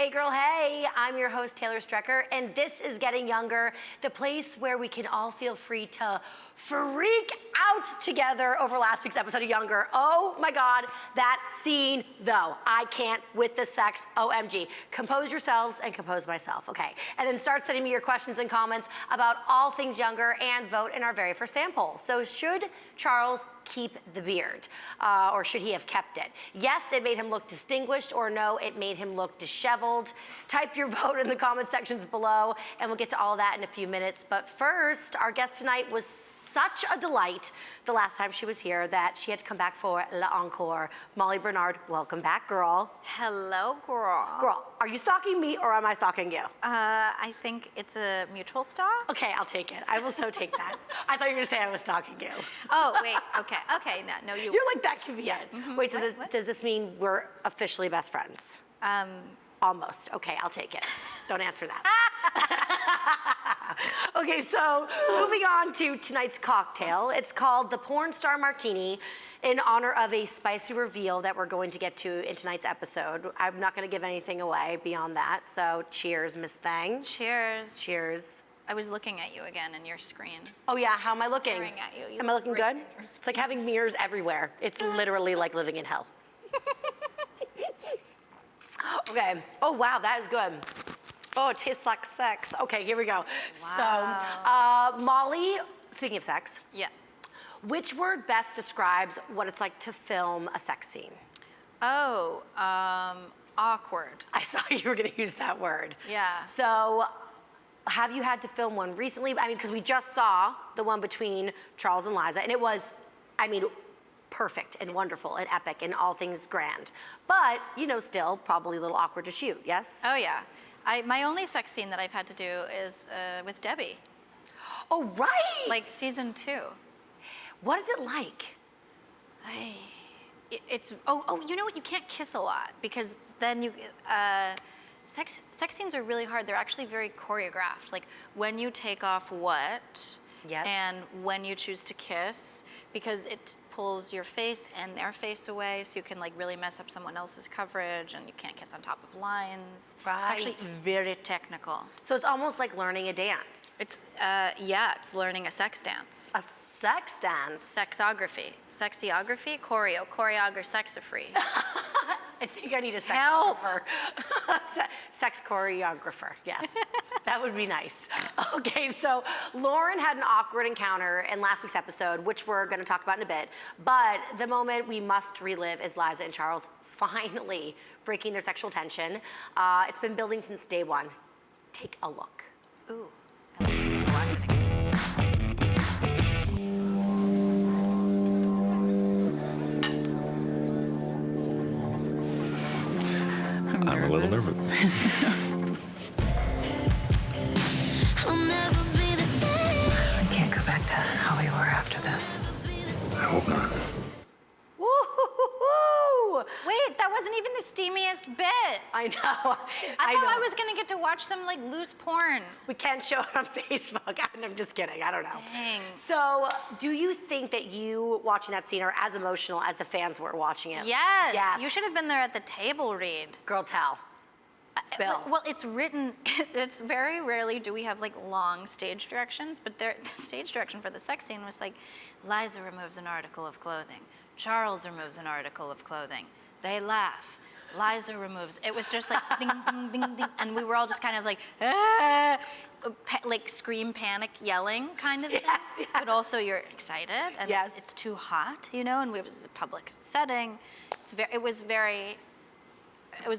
Hey girl, hey, I'm your host Taylor Strecker, and this is Getting Younger, the place where we can all feel free to freak out together over last week's episode of Younger. Oh my God, that scene though. I can't with the sex, OMG. Compose yourselves and compose myself, okay? And then start sending me your questions and comments about all things Younger and vote in our very first fan poll. So should Charles keep the beard, or should he have kept it? Yes, it made him look distinguished, or no, it made him look disheveled. Type your vote in the comment sections below, and we'll get to all of that in a few minutes. But first, our guest tonight was such a delight the last time she was here that she had to come back for l'encore. Molly Barnard, welcome back, girl. Hello, girl. Girl, are you stalking me or am I stalking you? I think it's a mutual stalk. Okay, I'll take it. I will so take that. I thought you were gonna say I was stalking you. Oh, wait, okay, no, you. You're like that convenient. Yeah. Mm-hmm. Wait, so does this mean we're officially best friends? Almost. Okay, I'll take it. Don't answer that. Okay, so moving on to tonight's cocktail. It's called the Porn Star Martini in honor of a spicy reveal that we're going to get to in tonight's episode. I'm not going to give anything away beyond that, so cheers, Miss Thang. Cheers. Cheers. I was looking at you again in your screen. Oh yeah, how am I looking? Staring at you. Am I looking good? It's like having mirrors everywhere. It's literally like living in hell. Okay. Oh wow, that is good. Oh, it tastes like sex. Okay, here we go. Wow. So, Molly, speaking of sex, Yeah. which word best describes what it's like to film a sex scene? Oh, awkward. I thought you were gonna use that word. Yeah. So, have you had to film one recently? I mean, because we just saw the one between Charles and Liza, and it was, I mean, perfect and wonderful and epic and all things grand. But, you know, still probably a little awkward to shoot, yes? Oh, yeah. My only sex scene that I've had to do is with Debbie. Oh, right! Like season 2. What is it like? It's, you know what? You can't kiss a lot because then you, sex scenes are really hard. They're actually very choreographed. Like when you take off what, Yep. and when you choose to kiss, because it pulls your face and their face away, so you can like really mess up someone else's coverage, and you can't kiss on top of lines. Right. It's actually very technical. So it's almost like learning a dance. It's, yeah, it's learning a sex dance. A sex dance? Sexography. Sexiography? Choreographer, sexifree. I think I need a Help. sexographer. Sex choreographer, yes. That would be nice. Okay, so Lauren had an awkward encounter in last week's episode, which we're gonna talk about in a bit. But the moment we must relive is Liza and Charles finally breaking their sexual tension. It's been building since day one. Take a look. Ooh. I'm a little nervous. We can't go back to how we were after this. I hope not. Woo-hoo-hoo-hoo! Wait, that wasn't even the steamiest bit. I know. I thought know. I was gonna get to watch some like loose porn. We can't show it on Facebook. I'm just kidding. I don't know. Dang. So, do you think that you watching that scene are as emotional as the fans were watching it? Yes. Yes. You should have been there at the table read. Girl, tell. Spill. Well, it's written. It's very rarely do we have like long stage directions, but the stage direction for the sex scene was like, Liza removes an article of clothing. Charles removes an article of clothing. They laugh. Liza removes. It was just like ding, ding, ding, ding, and we were all just kind of like, ah, like scream, panic, yelling kind of thing. Yes. But also you're excited, and Yes. it's too hot, you know. And it was a public setting. It was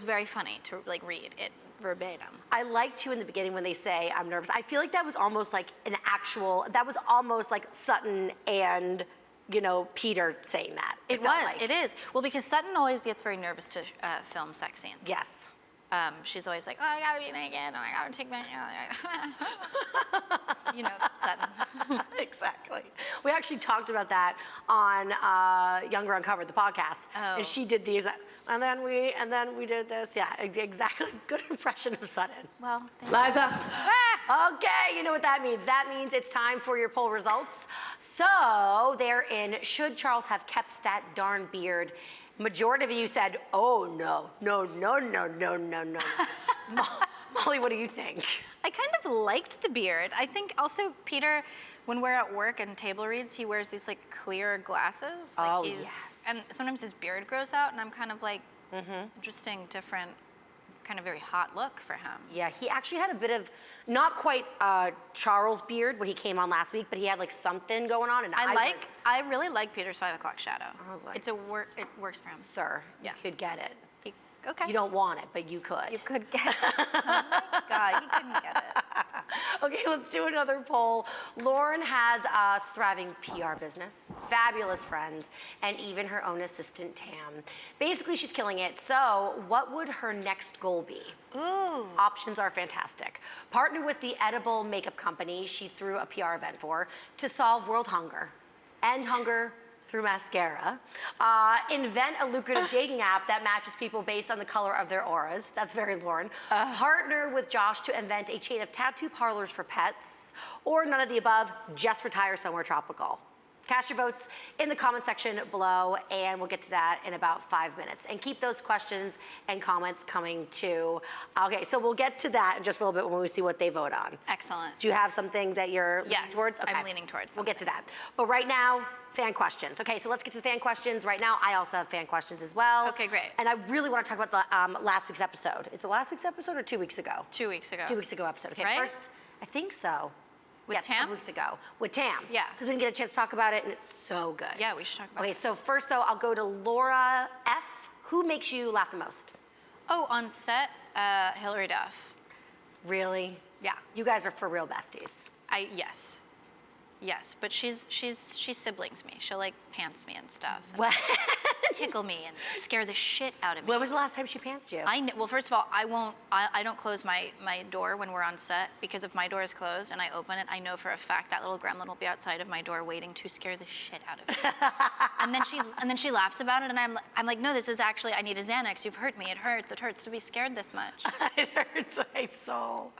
very funny to like read it verbatim. I like too in the beginning when they say I'm nervous. I feel like that was almost like that was almost like Sutton and, you know, Peter saying that. It felt was. like. It is. Well, because Sutton always gets very nervous to film sex scenes. Yes. She's always like, oh, I gotta be naked, and I gotta take my, you know, Sutton. Exactly. We actually talked about that on Younger Uncovered, the podcast. Oh. And she did these, and then we did this. Yeah, exactly. Good impression of Sutton. Well, Liza. Okay, you know what that means. That means it's time for your poll results. So they're in, should Charles have kept that darn beard? Majority of you said, oh, no. Molly, what do you think? I kind of liked the beard. I think also Peter, when we're at work and table reads, he wears these like clear glasses. Like Oh, yes. And sometimes his beard grows out, and I'm kind of like, interesting, different, kind of very hot look for him. Yeah, he actually had a bit of, not quite Charles' beard when he came on last week, but he had like something going on. And I really like Peter's 5 o'clock shadow. I was like, It works for him. Sir, Yeah. you could get it. Okay. You don't want it, but you could. You could get it. Oh my God, you couldn't get it. Okay, let's do another poll. Lauren has a thriving PR business, fabulous friends, and even her own assistant, Tam. Basically, she's killing it. So what would her next goal be? Ooh. Options are fantastic. Partner with the edible makeup company she threw a PR event for to solve world hunger. End hunger through mascara. Invent a lucrative dating app that matches people based on the color of their auras. That's very Lauren. Partner with Josh to invent a chain of tattoo parlors for pets. Or none of the above, just retire somewhere tropical. Cast your votes in the comment section below, and we'll get to that in about 5 minutes. And keep those questions and comments coming too. Okay, so we'll get to that in just a little bit when we see what they vote on. Excellent. Do you have something that you're leaning Yes, towards? I'm leaning towards We'll get to that. But right now, fan questions. Okay, so let's get to the fan questions. Right now, I also have fan questions as well. Okay, great. And I really want to talk about the last week's episode. Is it last week's episode or 2 weeks ago? 2 weeks ago. 2 weeks ago episode. Okay, Right? first, I think so. With Yes, Tam? 2 weeks ago. With Tam. Yeah. Because we didn't get a chance to talk about it, and it's so good. Yeah, we should talk about Okay, it. so first though, I'll go to Laura F. Who makes you laugh the most? Oh, on set, Hillary Duff. Really? Yeah. You guys are for real besties. Yes, but she siblings me. She'll like pants me and stuff. And What? tickle me and scare the shit out of me. When was the last time she pantsed you? Well, first of all, I don't close my door when we're on set, because if my door is closed and I open it, I know for a fact that little gremlin will be outside of my door waiting to scare the shit out of me. and then she laughs about it, and I'm like, no, this is actually, I need a Xanax. You've hurt me. It hurts to be scared this much. It hurts my soul.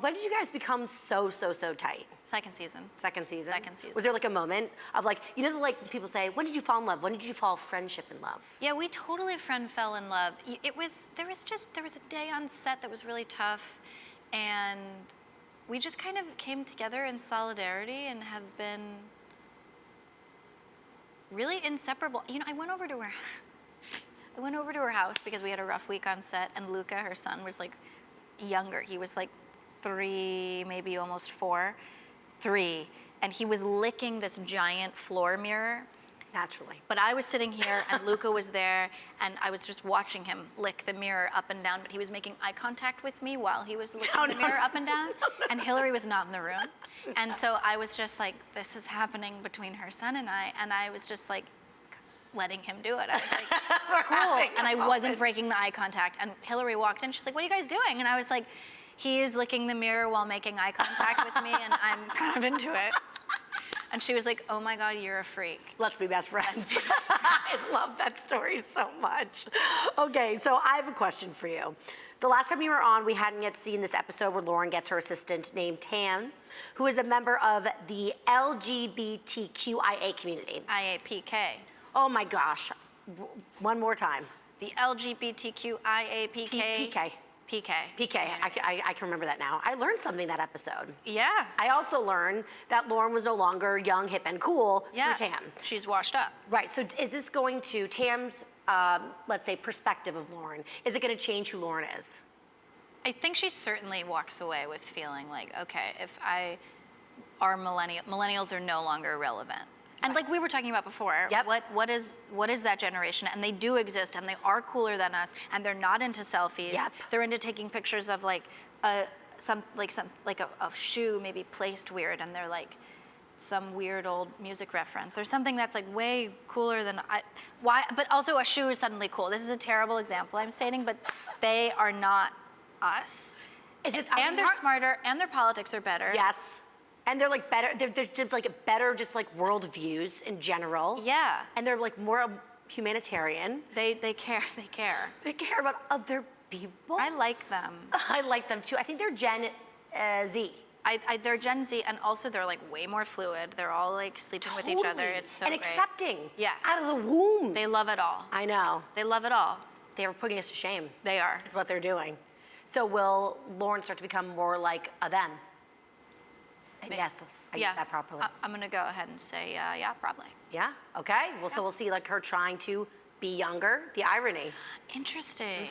When did you guys become so tight? Second season. Second season? Second season. Was there like a moment of like, you know, like people say, when did you fall in love? When did you fall friendship in love? Yeah, we totally fell in love. There was a day on set that was really tough, and we just kind of came together in solidarity and have been really inseparable. You know, I went over to her house because we had a rough week on set, and Luca, her son, was like younger. He was like 3, maybe almost 4, 3, and he was licking this giant floor mirror. Naturally. But I was sitting here, and Luca was there, and I was just watching him lick the mirror up and down, but he was making eye contact with me while he was licking the mirror up and down, and Hillary was not in the room. And so I was just like, this is happening between her son and I was just like, letting him do it. I was like, cool. And I wasn't breaking the eye contact. And Hillary walked in, she's like, what are you guys doing? And I was like, he is licking the mirror while making eye contact with me, and I'm kind of into it. And she was like, oh my God, you're a freak. Let's be best friends. I love that story so much. Okay, so I have a question for you. The last time you were on, we hadn't yet seen this episode where Lauren gets her assistant named Tam, who is a member of the LGBTQIA community. IAPK. Oh my gosh. One more time. The LGBTQIAPK. PK. PK. PK. I can remember that now. I learned something that episode. Yeah. I also learned that Lauren was no longer young, hip, and cool Yeah. through Tam. She's washed up. Right, so is this going to, Tam's, let's say, perspective of Lauren, is it going to change who Lauren is? I think she certainly walks away with feeling like, okay, millennials are no longer relevant. And like we were talking about before, Yep. what is that generation? And they do exist, and they are cooler than us, and they're not into selfies. Yep. They're into taking pictures of like a shoe maybe placed weird, and they're like some weird old music reference or something that's like way cooler than why. But also a shoe is suddenly cool. This is a terrible example I'm stating, but they are not us. And they're smarter, and their politics are better. Yes. And they're like better, they're just like better just like world views in general. Yeah. And they're like more humanitarian. They care. They care. They care about other people. I like them. I like them too. I think they're Gen Z. They're Gen Z, and also they're like way more fluid. They're all like sleeping with each other. It's so and great. accepting. Yeah. Out of the womb. They love it all. I know. They love it all. They are putting us to shame. They are. Is what they're doing. So will Lauren start to become more like a them? Yes, I used that properly. I'm gonna go ahead and say, yeah, probably. Yeah, okay. Well, so we'll see like her trying to be younger, the irony. Interesting.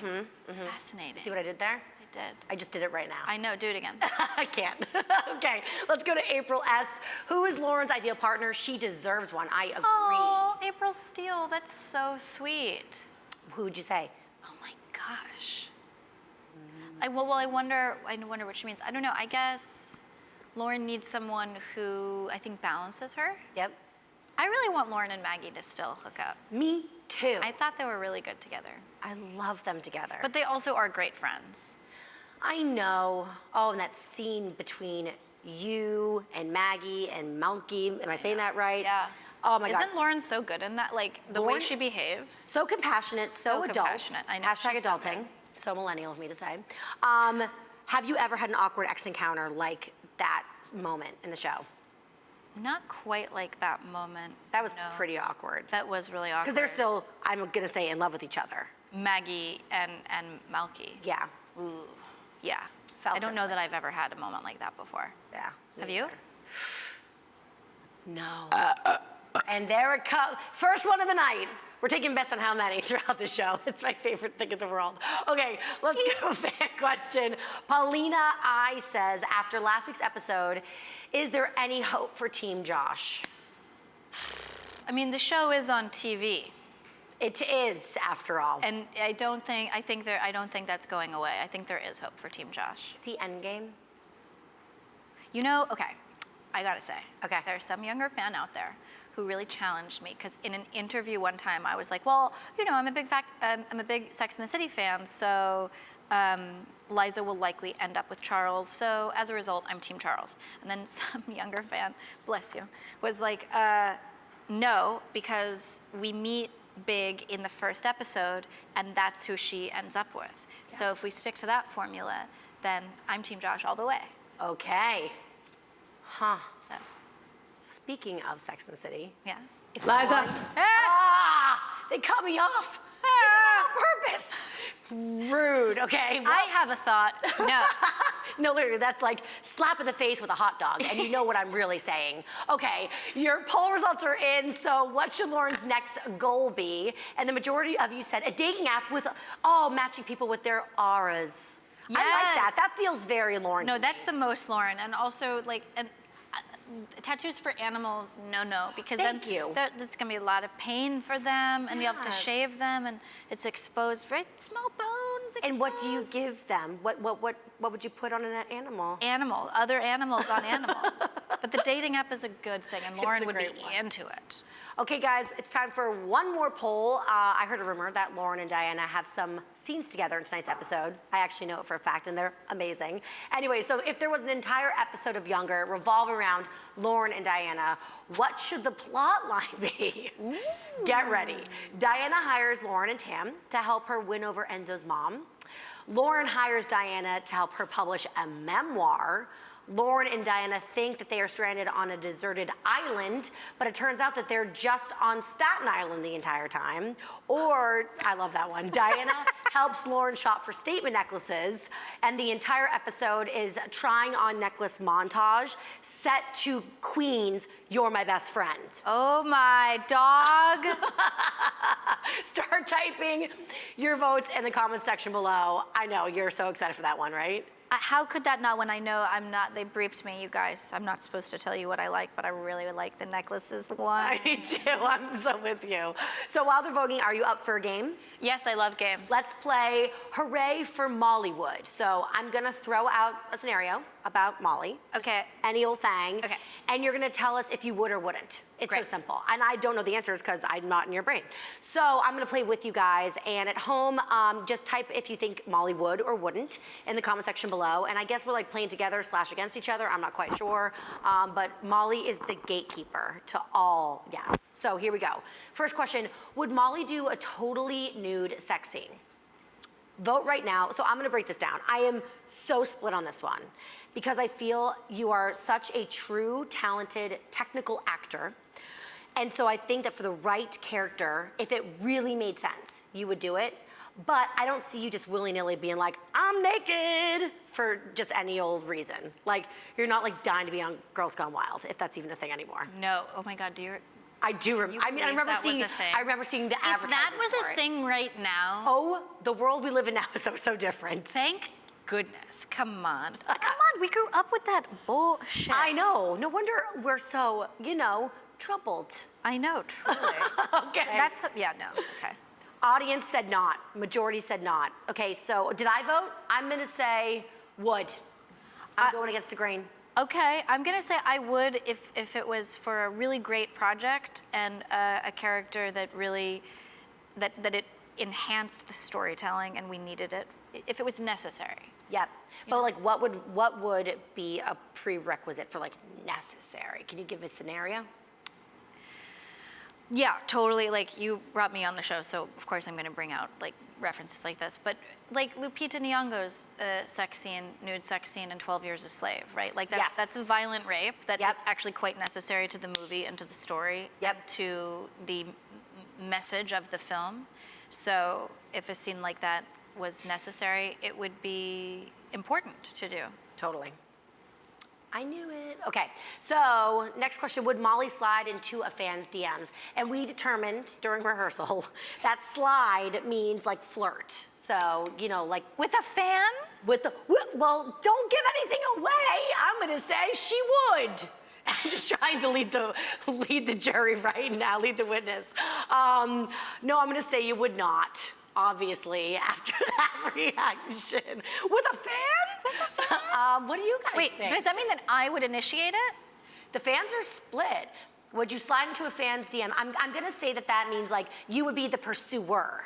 Fascinating. See what I did there? I did. I just did it right now. I know, do it again. I can't. Okay, let's go to April S. Who is Lauren's ideal partner? She deserves one. I agree. Oh, April Steele, that's so sweet. Who would you say? Oh my gosh. I wonder what she means. I don't know, I guess Lauren needs someone who I think balances her. Yep. I really want Lauren and Maggie to still hook up. Me too. I thought they were really good together. I love them together. But they also are great friends. I know. Oh, and that scene between you and Maggie and Monkey. Am I saying that right? Yeah. Oh my God. Isn't Lauren so good in that? Like the way she behaves. So compassionate, so adult. Compassionate. I know. Hashtag She's so adulting. good. So millennial of me to say. Have you ever had an awkward ex encounter like that moment in the show? Not quite like that moment. That was no. pretty awkward. That was really awkward. Because they're still, I'm gonna say, in love with each other. Maggie and Malky. Yeah. Ooh. Yeah. Felt I don't it. know that I've ever had a moment like that before. Yeah. me Have you? either. No. And there it comes. First one of the night. We're taking bets on how many throughout the show. It's my favorite thing in the world. Okay, let's go fan question. Paulina I says, after last week's episode, is there any hope for Team Josh? I mean, the show is on TV. It is, after all. And I don't think that's going away. I think there is hope for Team Josh. Is he endgame? You know, okay, I gotta say. Okay. There's some younger fan out there who really challenged me because in an interview one time I was like, well, you know, I'm a big Sex and the City fan, so Liza will likely end up with Charles. So as a result, I'm Team Charles. And then some younger fan, bless you, was like, no, because we meet Big in the first episode, and that's who she ends up with. Yeah. So if we stick to that formula, then I'm Team Josh all the way. Okay. Huh. So, Speaking of Sex and the City. yeah. If Liza. They cut me off. They did it on purpose. Rude, okay? Well, I have a thought. No. no, literally, that's like slap in the face with a hot dog, and you know what I'm really saying. Okay, your poll results are in, so what should Lauren's next goal be? And the majority of you said a dating app with, matching people with their auras. I like that. Yes. That feels very Lauren No, to me. that's the most Lauren. And also, like, tattoos for animals, no, because Thank you. There's gonna be a lot of pain for them, and you have to Yes. shave them, and it's exposed, right? Small bones. And what do you exposed. give them? What would you put on an animal? Other animals on animals. But the dating app is a good thing, and Lauren a would be great one. into it. Okay, guys, it's time for one more poll. I heard a rumor that Lauren and Diana have some scenes together in tonight's episode. I actually know it for a fact, and they're amazing. Anyway, so if there was an entire episode of Younger revolve around Lauren and Diana, what should the plot line be? Get ready. Diana hires Lauren and Tam to help her win over Enzo's mom. Lauren hires Diana to help her publish a memoir. Lauren and Diana think that they are stranded on a deserted island, but it turns out that they're just on Staten Island the entire time. Or, I love that one, Diana helps Lauren shop for statement necklaces, and the entire episode is trying on necklace montage set to Queen's You're My Best Friend. Oh my dog. Start typing your votes in the comments section below. I know, you're so excited for that one, right? How could that not, when I know I'm not, they briefed me, you guys, I'm not supposed to tell you what I like, but I really like the necklaces one. I do, I'm so with you. So while they're voting, are you up for a game? Yes, I love games. Let's play Hooray for Mollywood. So I'm gonna throw out a scenario about Molly. Okay. Any old thing. Okay. And you're gonna tell us if you would or wouldn't. It's Great. so simple. And I don't know the answers because I'm not in your brain. So I'm gonna play with you guys, and at home, just type if you think Molly would or wouldn't in the comment section below. And I guess we're like playing together / against each other. I'm not quite sure. But Molly is the gatekeeper to all yes. So here we go. First question, would Molly do a totally nude sex scene? Vote right now. So I'm gonna break this down. I am so split on this one because I feel you are such a true, talented, technical actor. And so I think that for the right character, if it really made sense, you would do it. But I don't see you just willy-nilly being like, I'm naked for just any old reason. Like, you're not like dying to be on Girls Gone Wild, if that's even a thing anymore. No. Oh my God, do you? I do remember. I mean, I remember seeing. I remember seeing the advertisements. If that was for a it. thing right now. Oh, the world we live in now is so different. Thank goodness. Come on. Come on. We grew up with that bullshit. I know. No wonder we're so, troubled. I know. Truly. Okay. That's yeah. No. Okay. Audience said not. Majority said not. Okay, so did I vote? I'm gonna say would. I'm going against the grain. Okay, I'm gonna say I would if it was for a really great project and a character that really that it enhanced the storytelling and we needed it. If it was necessary. Yep. But like, what would be a prerequisite for like necessary? Can you give a scenario? Yeah, totally. Like, you brought me on the show, so of course I'm going to bring out like references like this. But like Lupita Nyong'o's nude sex scene in 12 Years a Slave, right? Like that's a violent rape that is actually quite necessary to the movie and to the story, and to the message of the film. So if a scene like that was necessary, it would be important to do. Totally. I knew it. Okay, so next question, would Molly slide into a fan's DMs? And we determined during rehearsal that slide means like flirt. So, like. With a fan? Well, don't give anything away. I'm gonna say she would. I'm just trying to lead the jury right now, lead the witness. No, I'm gonna say you would not. Obviously, after that reaction. With a fan? What do you guys think? Wait, does that mean that I would initiate it? The fans are split. Would you slide into a fan's DM? I'm gonna say that means like you would be the pursuer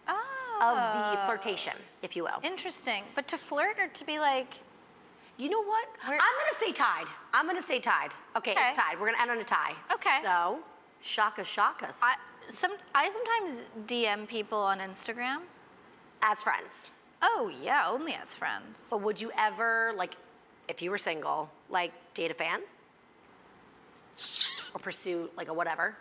of the flirtation, if you will. Interesting. But to flirt or to be like. You know what? I'm gonna say tied. Okay, it's tied. We're gonna end on a tie. Okay. So, shaka. I sometimes DM people on Instagram. As friends. Oh, yeah, only as friends. But would you ever, like, if you were single, like, date a fan? Or pursue, like, a whatever?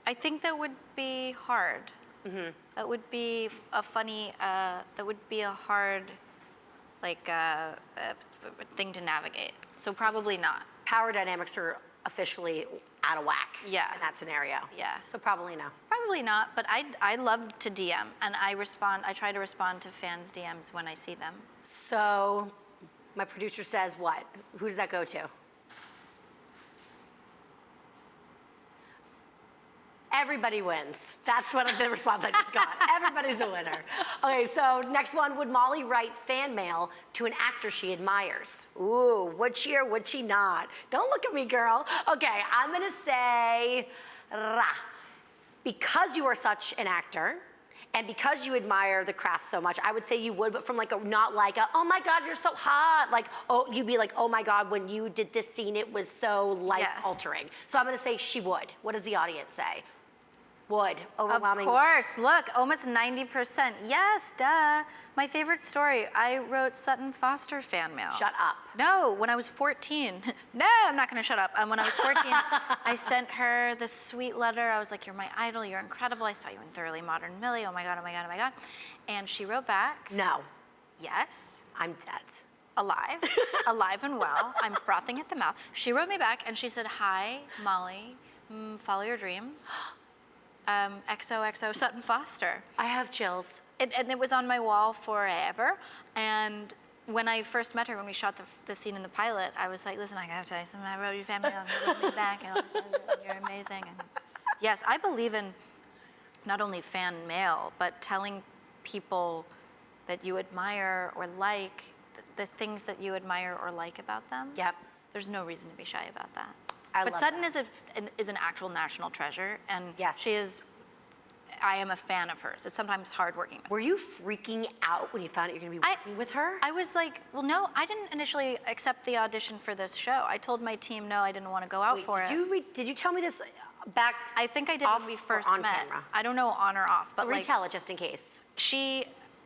I think that would be hard. Mm-hmm. That would be that would be a hard, like, thing to navigate. So probably not. Power Dynamics are officially out of whack in that scenario. Yeah. So probably no. Probably not, but I love to DM, and I try to respond to fans' DMs when I see them. So my producer says what? Who does that go to? Everybody wins. That's what the response I just got. Everybody's a winner. Okay, so next one, would Molly write fan mail to an actor she admires? Ooh, would she or would she not? Don't look at me, girl. Okay, I'm gonna say, because you are such an actor, and because you admire the craft so much, I would say you would, but from like not like a, oh my God, you're so hot. Like, oh, you'd be like, oh my God, when you did this scene, it was so life-altering. So I'm gonna say she would. What does the audience say? Would. Overwhelming. Of course. Look, almost 90%. Yes, duh. My favorite story, I wrote Sutton Foster fan mail. Shut up. No, when I was 14. No, I'm not going to shut up. When I was 14, I sent her this sweet letter. I was like, you're my idol. You're incredible. I saw you in Thoroughly Modern Millie. Oh, my God, oh, my God, oh, my God. And she wrote back. No. Yes. I'm dead. Alive. Alive and well. I'm frothing at the mouth. She wrote me back, and she said, hi, Molly. Follow your dreams. XOXO Sutton Foster. I have chills. And it was on my wall forever. And when I first met her, when we shot the scene in the pilot, I was like, listen, I gotta tell you something. I wrote your family on me back, and you're amazing. And yes, I believe in not only fan mail, but telling people that you admire or like, the things that you admire or like about them. Yep. There's no reason to be shy about that. But Sutton is an actual national treasure, and she is. I am a fan of hers. It's sometimes hard working. Were you freaking out when you found out you're going to be working with her? I was like, well, no, I didn't initially accept the audition for this show. I told my team, no, I didn't want to go out for it. Did you tell me this back? I think I did when we first on met. Camera? I don't know on or off, but retell it just in case. She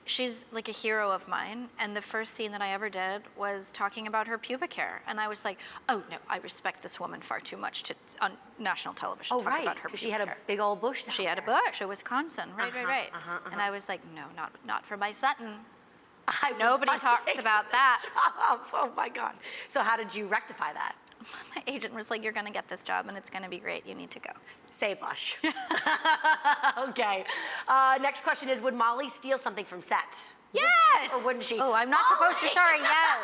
she's like a hero of mine, and the first scene that I ever did was talking about her pubic hair, and I was like, oh no, I respect this woman far too much to on national television Oh, talk right, about her 'cause pubic she had a hair. big old bush down She had a there. bush, Wisconsin, right. And I was like, no, not for my Sutton. I would Nobody not talks take about the that. job. Oh my God. So how did you rectify that? My agent was like, you're gonna get this job and it's gonna be great, you need to go. Say blush. Okay. Next question is, would Molly steal something from set? Yes! Or wouldn't she? Oh, I'm not supposed to, sorry, yes.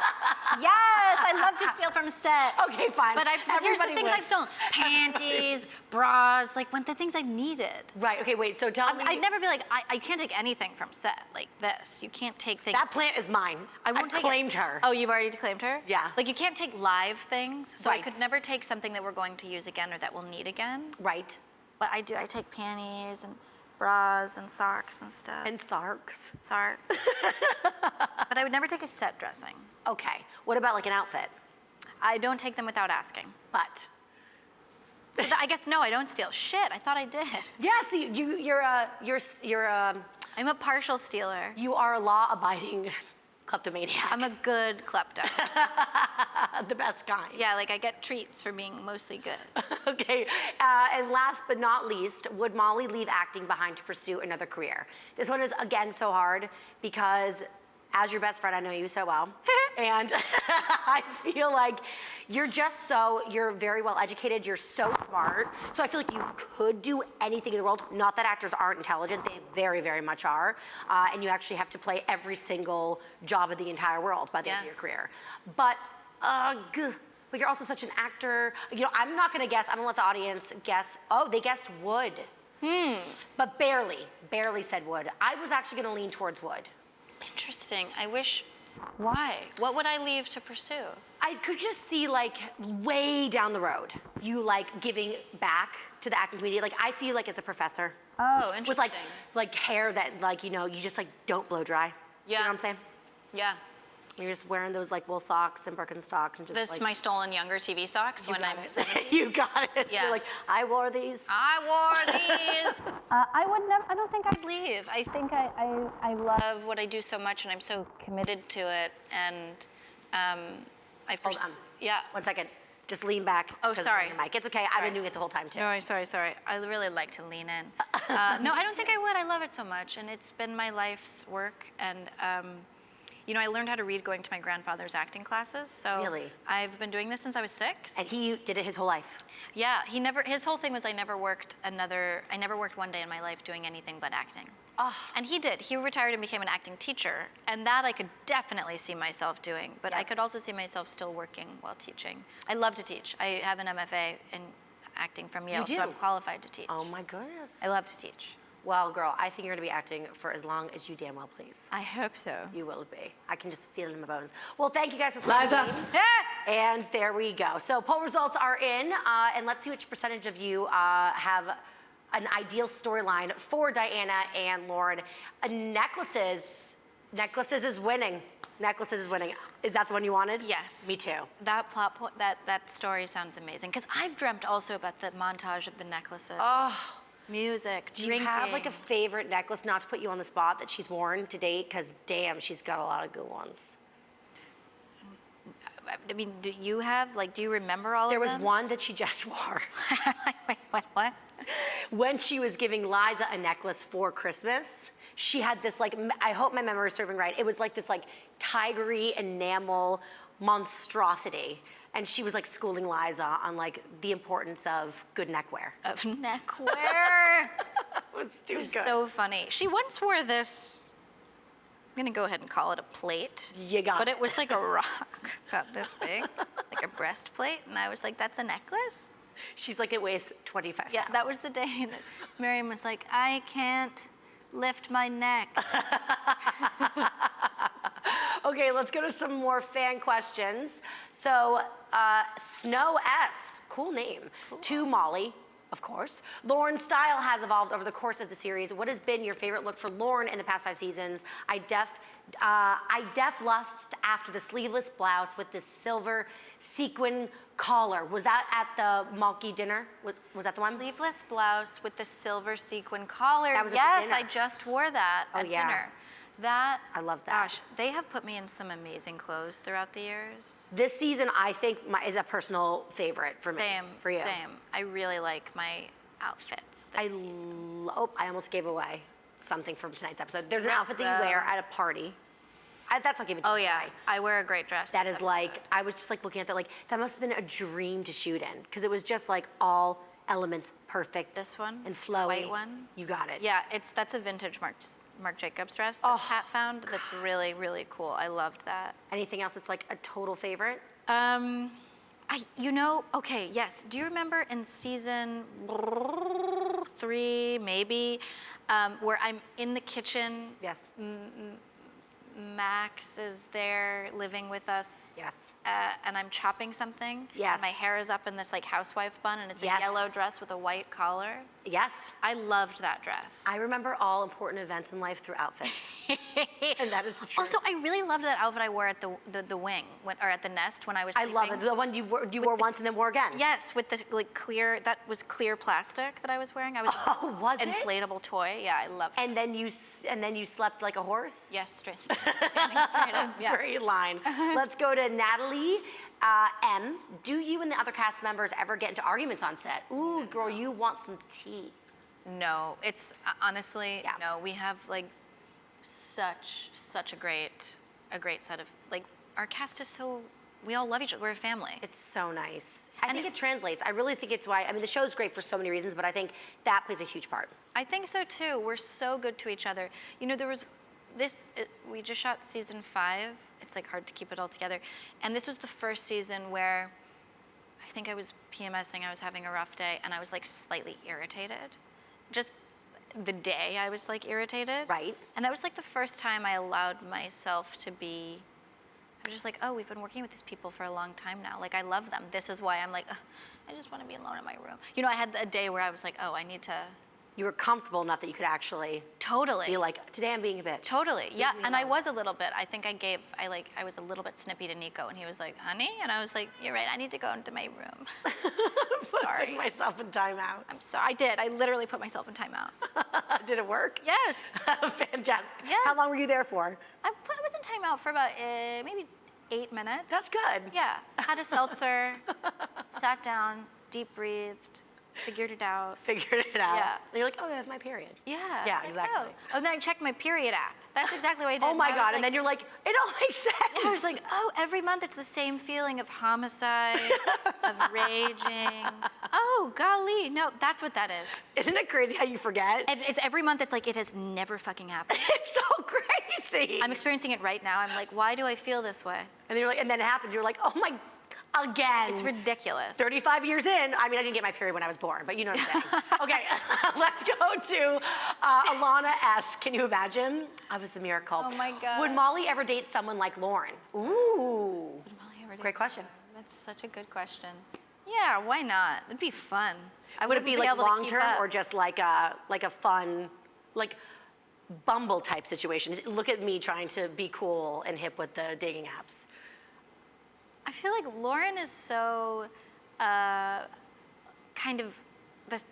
Yes, I love to steal from set. Okay, fine. But here's the Everybody things wins. I've stolen. Panties, bras, like the things I've needed. Right, okay, wait, so tell me. I'd never be like, I can't take anything from set like this. You can't take things. That plant is mine. I won't take claimed it. her. Oh, you've already claimed her? Yeah. Like you can't take live things, so Right. I could never take something that we're going to use again or that we'll need again. Right. But I do, I take panties and bras and socks and stuff. And sarks. Sorry. But I would never take a set dressing. Okay. What about like an outfit? I don't take them without asking. But. So I guess no, I don't steal. Shit, I thought I did. Yeah, see, you I'm a partial stealer. are a law-abiding kleptomaniac. I'm a good klepto. the best kind. Yeah, like I get treats for being mostly good. Okay, and last but not least, would Molly leave acting behind to pursue another career? This one is, again, so hard because as your best friend, I know you so well, and I feel like you're very well educated, you're so smart, so I feel like you could do anything in the world. Not that actors aren't intelligent, they very, very much are, and you actually have to play every single job of the entire world by the end of your career. But you're also such an actor. You know, I'm not gonna guess, I'm gonna let the audience guess. Oh, they guessed wood. But barely said wood. I was actually gonna lean towards wood. Interesting. I wish. Why? What would I leave to pursue? I could just see like way down the road, you like giving back to the acting community. Like I see you like as a professor. Oh, interesting. With like hair that like, you know, you just like don't blow dry. Yeah. You know what I'm saying? Yeah. You're just wearing those like wool socks and Birkenstocks and just This like. my stolen younger TV socks when I'm 17. You got it. Yeah. You're like, I wore these. I wore these. I would never. I don't think I'd leave. I think I love what I do so much, and I'm so committed to it. And I've Hold on. Yeah. 1 second. Just lean back. Oh, 'cause sorry. of your mic. It's okay. I've been doing it the whole time too. No, sorry. I really like to lean in. No, I don't think I would. I love it so much, and it's been my life's work. And you know, I learned how to read going to my grandfather's acting classes. So Really? I've been doing this since I was 6. And he did it his whole life. Yeah, his whole thing was I never worked one day in my life doing anything but acting. Oh. And he did. He retired and became an acting teacher. And that I could definitely see myself doing. But Yeah. I could also see myself still working while teaching. I love to teach. I have an MFA in acting from Yale, do? so I'm qualified to teach. Oh my goodness. I love to teach. Well, girl, I think you're gonna be acting for as long as you damn well please. I hope so. You will be. I can just feel it in my bones. Well, thank you guys for Liza. playing. And there we go. So poll results are in, and let's see which percentage of you have an ideal storyline for Diana and Lauren. Necklaces is winning. Necklaces is winning. Is that the one you wanted? Yes. Me too. That plot point, that story sounds amazing. Because I've dreamt also about the montage of the necklaces. Oh. Music, Do you drinking. have like a favorite necklace, not to put you on the spot, that she's worn to date? Because damn, she's got a lot of good ones. I mean, do you remember all There of was them? one that she just wore. Wait, what? When she was giving Liza a necklace for Christmas, she had this like, I hope my memory is serving right. It was like this like tigery enamel monstrosity. And she was like schooling Liza on like the importance of good neckwear. Of neckwear. It was too It's good. so funny. She once wore this, I'm gonna go ahead and call it a plate. You got But it. it was like a rock, about this big, like a breastplate. And I was like, that's a necklace? She's like, it weighs 25 Yeah, pounds. that was the day that Miriam was like, I can't lift my neck. Okay, let's go to some more fan questions. So, Snow S, cool name. To Molly, of course. Lauren's style has evolved over the course of the series. What has been your favorite look for Lauren in the past 5 seasons? I lust after the sleeveless blouse with the silver sequin collar. Was that at the Malky dinner? Was that the one? Sleeveless blouse with the silver sequin collar. That was at the yes, dinner. I just wore that Oh, at yeah. dinner. That I love that. Gosh, they have put me in some amazing clothes throughout the years. This season, I think, is a personal favorite for me. Same, For you. same. I really like my outfits. This season. I almost gave away something from tonight's episode. There's an outfit that you wear at a party. That's not giving too Oh much yeah, away. I wear a great dress. That this is like, episode. I was just like looking at that, like, that must have been a dream to shoot in, because it was just like all elements perfect. This one? And flowy. White one? You got it. Yeah, that's a vintage Marc Jacobs dress that Pat found. That's really, really cool. I loved that. Anything else that's like a total favorite? Okay, yes. Do you remember in season 3, maybe, where I'm in the kitchen? Yes. Max is there living with us. Yes. And I'm chopping something. Yes. And my hair is up in this like housewife bun, and it's Yes. a yellow dress with a white collar. Yes. I loved that dress. I remember all important events in life through outfits. And that is the truth. Also, I really loved that outfit I wore at the wing, or at the nest when I was I sleeping. love it. The one you wore once and then wore again. Yes, with the like clear, that was clear plastic that I was wearing. I was Oh, was it? inflatable toy. Yeah, I loved it. And then you slept like a horse? Yes, standing straight up. Yeah. Great line. Let's go to Natalie M. Do you and the other cast members ever get into arguments on set? Ooh, girl, you want some tea. No, it's honestly, Yeah. no, we have like such a great set of, like, our cast is so, we all love each other. We're a family. It's so nice. I And think it- it translates. I really think it's why, I mean, the show's great for so many reasons, but I think that plays a huge part. I think so too. We're so good to each other. You know, there was we just shot season 5. It's like hard to keep it all together. And this was the first season where I think I was PMSing, I was having a rough day, and I was like slightly irritated. Just the day I was like irritated. Right. And that was like the first time I allowed myself to be, I was just like, oh, we've been working with these people for a long time now. Like, I love them. This is why I'm like, ugh, I just want to be alone in my room. You know, I had a day where I was like, oh, I need to. You were comfortable enough that you could actually Totally. be like, today I'm being a bitch. Totally, yeah, me and I alone. was a little bit. I think I was a little bit snippy to Nico, and he was like, "Honey," and I was like, "You're right. I need to go into my room." Putting myself in timeout. I'm sorry. I did. I literally put myself in timeout. Did it work? Yes. Fantastic. Yes. How long were you there for? I was in timeout for about maybe 8 minutes. That's good. Yeah. Had a seltzer, sat down, deep breathed, figured it out. Figured it out. Yeah. And you're like, oh, that's my period. Yeah. Yeah, I was like, exactly. Oh. And then I checked my period app. That's exactly what I did. Oh my I was God. like- And then you're like, it all makes sense. Yeah, I was like, oh, every month it's the same feeling of homicide, of raging. Oh, golly. No, that's what that is. Isn't it crazy how you forget? And it's every month it's like, it has never fucking happened. It's so crazy. I'm experiencing it right now. I'm like, why do I feel this way? And then you're like, and then it happens. You're like, oh my, again. It's ridiculous. 35 years in. I mean, I didn't get my period when I was born, but you know what I'm saying. Okay, let's go to Alana S. Can you imagine? I was the miracle. Oh my God. Would Molly ever date someone like Lauren? Ooh. Great question. That's such a good question. Yeah, why not? It'd be fun. I Would it wouldn't be like able to long keep term up. or just like a fun, like Bumble type situation? Look at me trying to be cool and hip with the dating apps. I feel like Lauren is so kind of,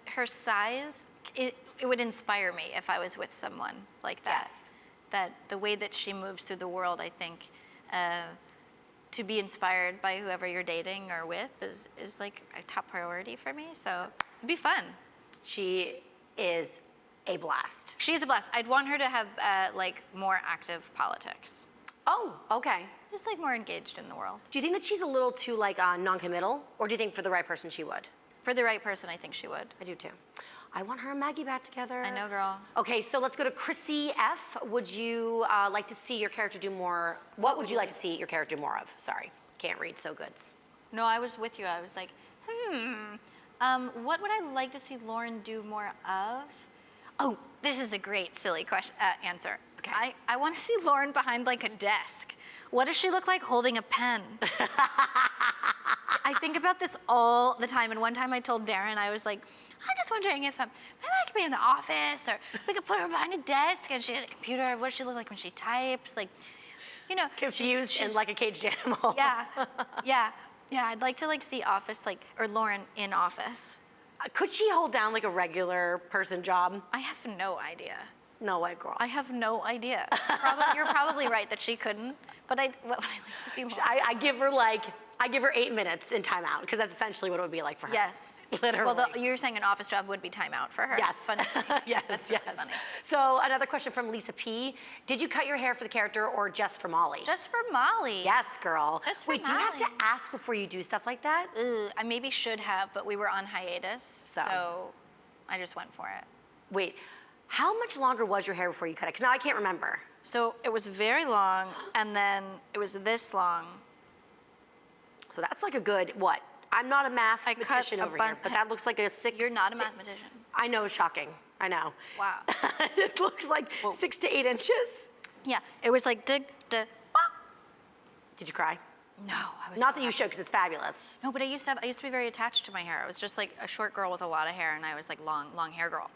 her size, it would inspire me if I was with someone like that. Yes. That the way that she moves through the world, I think, to be inspired by whoever you're dating or with is like a top priority for me. So it'd be fun. She is a blast. She's a blast. I'd want her to have like more active politics. Oh, okay. Just like more engaged in the world. Do you think that she's a little too like non-committal, or do you think for the right person she would? For the right person, I think she would. I do too. I want her and Maggie back together. I know, girl. Okay, so let's go to Chrissy F. Would you like to see your character do more? What would you like to see your character do more of? Sorry, can't read so good. No, I was with you. I was like, what would I like to see Lauren do more of? Oh, this is a great, silly question, answer. Okay. I want to see Lauren behind like a desk. What does she look like holding a pen? I think about this all the time. And one time I told Darren, I was like, I'm just wondering if maybe I could be in the office, or we could put her behind a desk and she has a computer. What does she look like when she types? Like, you know. Confused she's- and like a caged animal. Yeah. I'd like to like see Office, like, or Lauren in Office. Could she hold down like a regular person job? I have no idea. No way, girl. I have no idea. You're probably right that she couldn't, but what would I like to see more? I give her 8 minutes in timeout because that's essentially what it would be like for her. Yes. Literally. Well, you're saying an office job would be timeout for her. Yes. Funny. Yes, That's really yes. funny. So another question from Lisa P. Did you cut your hair for the character or just for Molly? Just for Molly. Yes, girl. Just for Wait, do you have to Molly. ask before you do stuff like that? I maybe should have, but we were on hiatus, so I just went for it. Wait, how much longer was your hair before you cut it? Because now I can't remember. So it was very long, and then it was this long. So that's like a good, what? I'm not a mathematician over here, but that looks like a 6. You're not a mathematician. I know, it's shocking. I know. Wow. It looks like 6 to 8 inches. Yeah, it was like Did you cry? No, I was Not so that you happy. should, because it's fabulous. No, but I used to be very attached to my hair. I was just like a short girl with a lot of hair, and I was like long hair girl.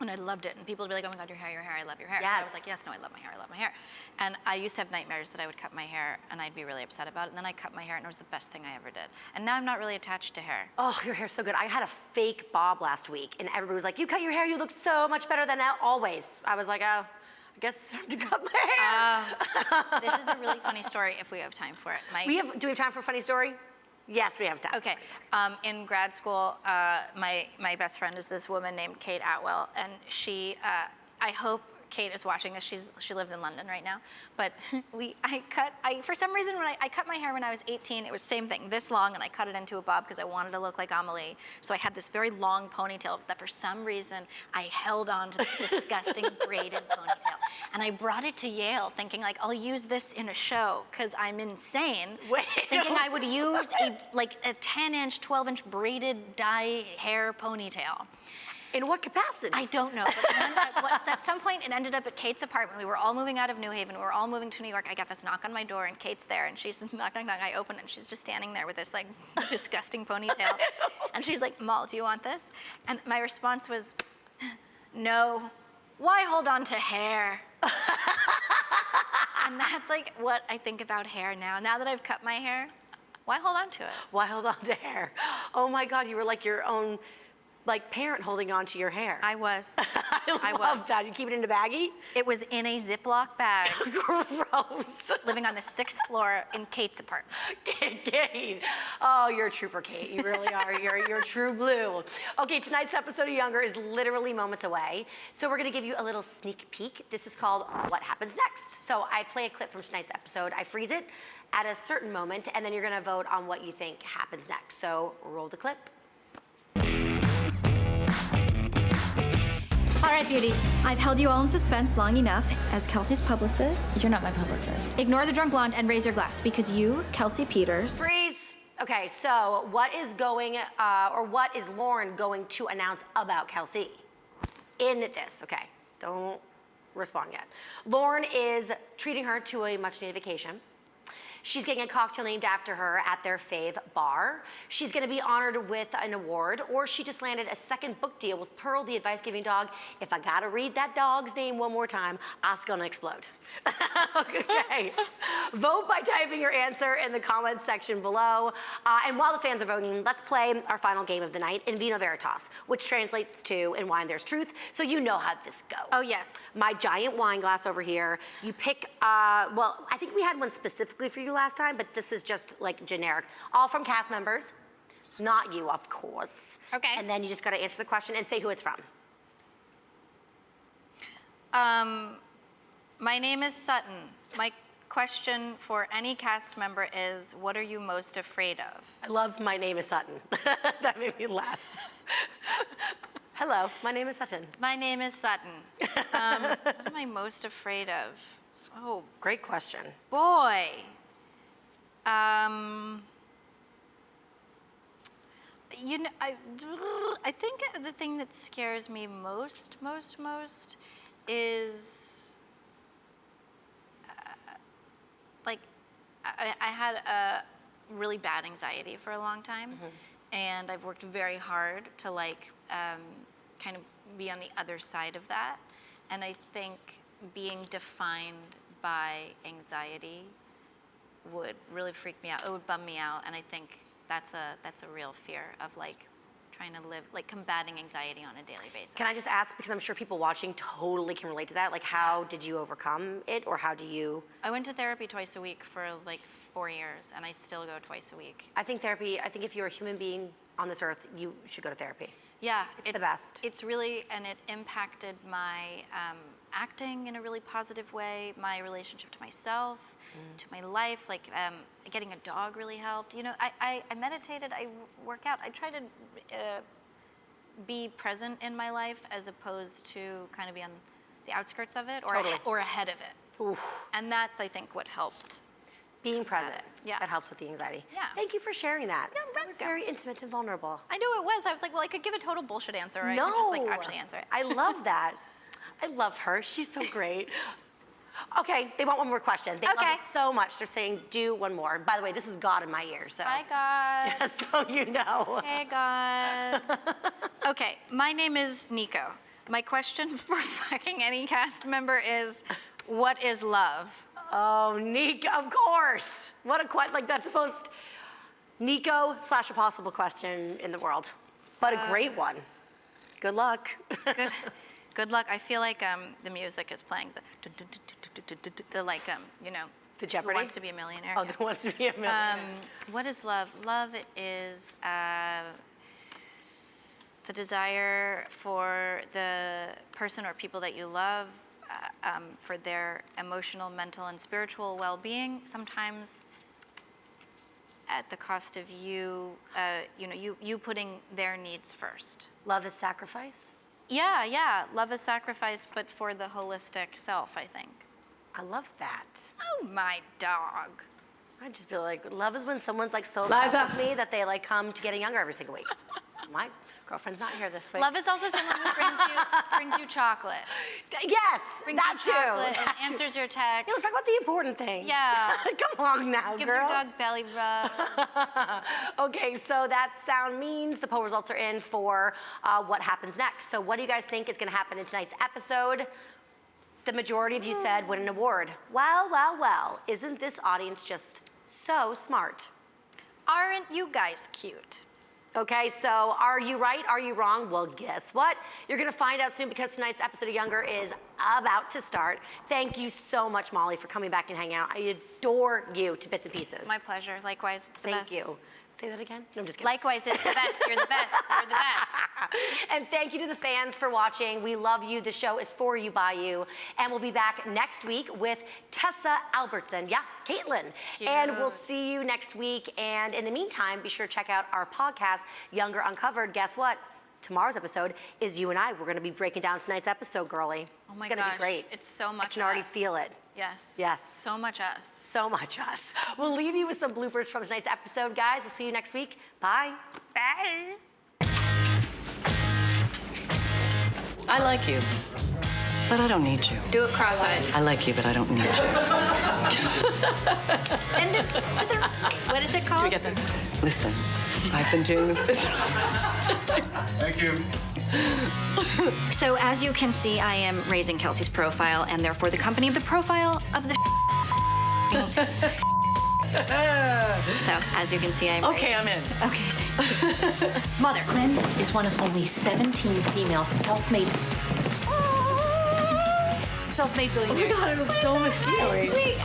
And I loved it. And people would be like, oh my God, your hair, I love your hair. Yes. So I was like, yes, no, I love my hair. And I used to have nightmares that I would cut my hair and I'd be really upset about it. And then I cut my hair and it was the best thing I ever did. And now I'm not really attached to hair. Oh, your hair's so good. I had a fake bob last week, and everybody was like, you cut your hair, you look so much better than always. I was like, oh, I guess it's time to cut my hair. This is a really funny story if we have time for it. Do we have time for a funny story? Yes, we have time. Okay. In grad school, my best friend is this woman named Kate Atwell, and she, I hope Kate is watching this. She lives in London right now. But for some reason, when I cut my hair when I was 18, it was same thing, this long, and I cut it into a bob because I wanted to look like Amelie. So I had this very long ponytail that for some reason I held on to this disgusting braided ponytail. And I brought it to Yale thinking like, I'll use this in a show because I'm insane. Wait, thinking I would use a 10-inch, 12-inch braided dye hair ponytail. In what capacity? I don't know. But then at some point, it ended up at Kate's apartment. We were all moving out of New Haven. We were all moving to New York. I got this knock on my door, and Kate's there, and she's knock, knock, knock. I open it, and she's just standing there with this like disgusting ponytail. And she's like, Mal, do you want this? And my response was, no. Why hold on to hair? And that's like what I think about hair now. Now that I've cut my hair, why hold on to it? Why hold on to hair? Oh my God, you were like your own parent holding on to your hair. I was. I love that. You keep it in a baggie? It was in a Ziploc bag. Gross. Living on the 6th floor in Kate's apartment. Kate. Oh, you're a trooper, Kate. You really are. You're true blue. Okay, tonight's episode of Younger is literally moments away. So we're going to give you a little sneak peek. This is called What Happens Next. So I play a clip from tonight's episode. I freeze it at a certain moment, and then you're going to vote on what you think happens next. So roll the clip. All right, beauties. I've held you all in suspense long enough. As Kelsey's publicist, You're not my publicist. ignore the drunk blonde and raise your glass because you, Kelsey Peters. Freeze. Okay, so what is Lauren going to announce about Kelsey in this? Okay, don't respond yet. Lauren is treating her to a much-needed vacation. She's getting a cocktail named after her at their fave bar. She's gonna be honored with an award, or she just landed a second book deal with Pearl, the advice-giving dog. If I gotta read that dog's name one more time, I'm gonna explode. Okay. Vote by typing your answer in the comments section below. And while the fans are voting, let's play our final game of the night, In Vino Veritas, which translates to In Wine There's Truth, so you know how this goes. Oh, yes. My giant wine glass over here. You pick, well, I think we had one specifically for you last time, but this is just like generic. All from cast members, not you, of course. Okay. And then you just gotta answer the question and say who it's from. My name is Sutton. My question for any cast member is, what are you most afraid of? I love My Name is Sutton. That made me laugh. Hello, my name is Sutton. My name is Sutton. What am I most afraid of? Oh, Great question. boy. You know, I think the thing that scares me most is like I had a really bad anxiety for a long time, and I've worked very hard to like kind of be on the other side of that, and I think being defined by anxiety would really freak me out. It would bum me out, and I think that's a real fear of like trying to live, like combating anxiety on a daily basis. Can I just ask, because I'm sure people watching totally can relate to that, like how did you overcome it, or how do you? I went to therapy twice a week for like 4 years, and I still go twice a week. I think if you're a human being on this earth, you should go to therapy. Yeah, it's the best. It's really, and it impacted my acting in a really positive way, my relationship to myself, to my life, like getting a dog really helped. You know, I meditated, I work out, I try to be present in my life as opposed to kind of be on the outskirts of it or ahead of it. Oof. And that's, I think, what helped. Being present. Yeah. That helps with the anxiety. Yeah. Thank you for sharing that. Yeah, that was very intimate and vulnerable. I knew it was. I was like, well, I could give a total bullshit answer, or I No. could just like actually answer it. I love that. I love her. She's so great. Okay, they want one more question. They love Okay. it so much. They're saying, do one more. By the way, this is God in my ear, so. Hi, God. Just so you know. Hey, God. Okay, my name is Nico. My question for fucking any cast member is, what is love? Oh, Nico, of course. What a question, like that's the most Nico/impossible question in the world, but a great one. Good luck. Good luck. I feel like the music is playing the like, you know, The Jeopardy? Who Wants to Be a Millionaire. Oh, Who Wants to Be a Millionaire. What is love? Love is the desire for the person or people that you love, for their emotional, mental, and spiritual well-being, sometimes at the cost of you, you putting their needs first. Love is sacrifice. Yeah. Love is sacrifice, but for the holistic self, I think. I love that. Oh, my dog. I'd just be like, love is when someone's like so obsessed with me that they like come to getting younger every single week. My girlfriend's not here this week. Love is also someone who brings you chocolate. Yes, Brings that you too. chocolate That and too. answers your text. Let's talk about the important thing. Yeah. Come on now, Gives girl. your dog belly rubs. Okay, so that sound means the poll results are in for what happens next. So what do you guys think is going to happen in tonight's episode? The majority of you said win an award. Well, isn't this audience just so smart? Aren't you guys cute? Okay, so are you right? Are you wrong? Well, guess what? You're gonna find out soon because tonight's episode of Younger is about to start. Thank you so much, Molly, for coming back and hanging out. I adore you to bits and pieces. My pleasure. Likewise, it's the Thank best. you. Say that again? No, I'm just kidding. Likewise, it's the best. You're the best. You're the best. And thank you to the fans for watching. We love you. The show is for you, by you. And we'll be back next week with Tessa Albertson. Yeah, Caitlin. Cute. And we'll see you next week. And in the meantime, be sure to check out our podcast, Younger Uncovered. Guess what? Tomorrow's episode is you and I. We're going to be breaking down tonight's episode, girlie. Oh my It's going to gosh, be great. it's so much I can already us. feel it. Yes. Yes. So much us. So much us. We'll leave you with some bloopers from tonight's episode, guys. We'll see you next week. Bye. Bye. I like you, but I don't need you. Do it cross-eyed. I like you, but I don't need you. Send it to the... What is it called? Do we get them? Listen, I've been doing this business. Thank you. So as you can see, I am raising Kelsey's profile and therefore the company of the profile of the So as you can see, I'm Okay, I'm in. Okay. Mother, Quinn is one of only 17 female self-made billionaires. Oh my God, it was so mosquito-y. Wait,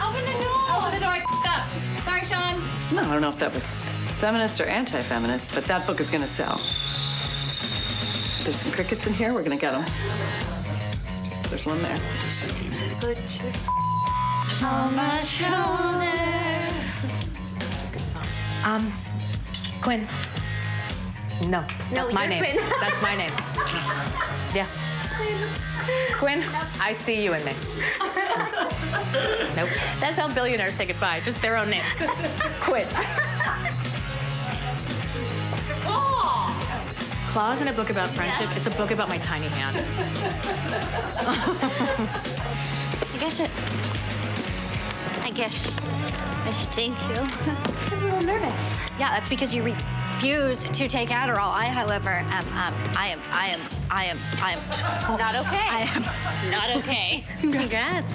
open the door! Open the door, I f***ed up. Sorry, Sean. No, I don't know if that was feminist or anti-feminist, but that book is gonna sell. There's some crickets in here. We're gonna get them. There's one there. Good chick. On my shoulder. Good song. Quinn. No, that's my name. Quinn. That's my name. Yeah. Quinn, I see you in me. Nope. That's how billionaires say goodbye, just their own name. Quinn. Claw isn't a book about friendship, it's a book about my tiny hand. I guess I should thank you. I'm a little nervous. Yeah, that's because you refuse to take Adderall. I, however, I am Not okay. I am not okay. Congrats.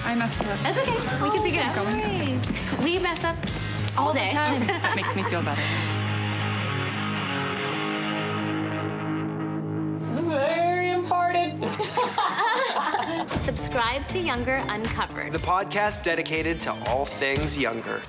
I messed up. That's okay. We can figure it out. We mess up all day. That makes me feel better. Subscribe to Younger Uncovered. the podcast dedicated to all things younger.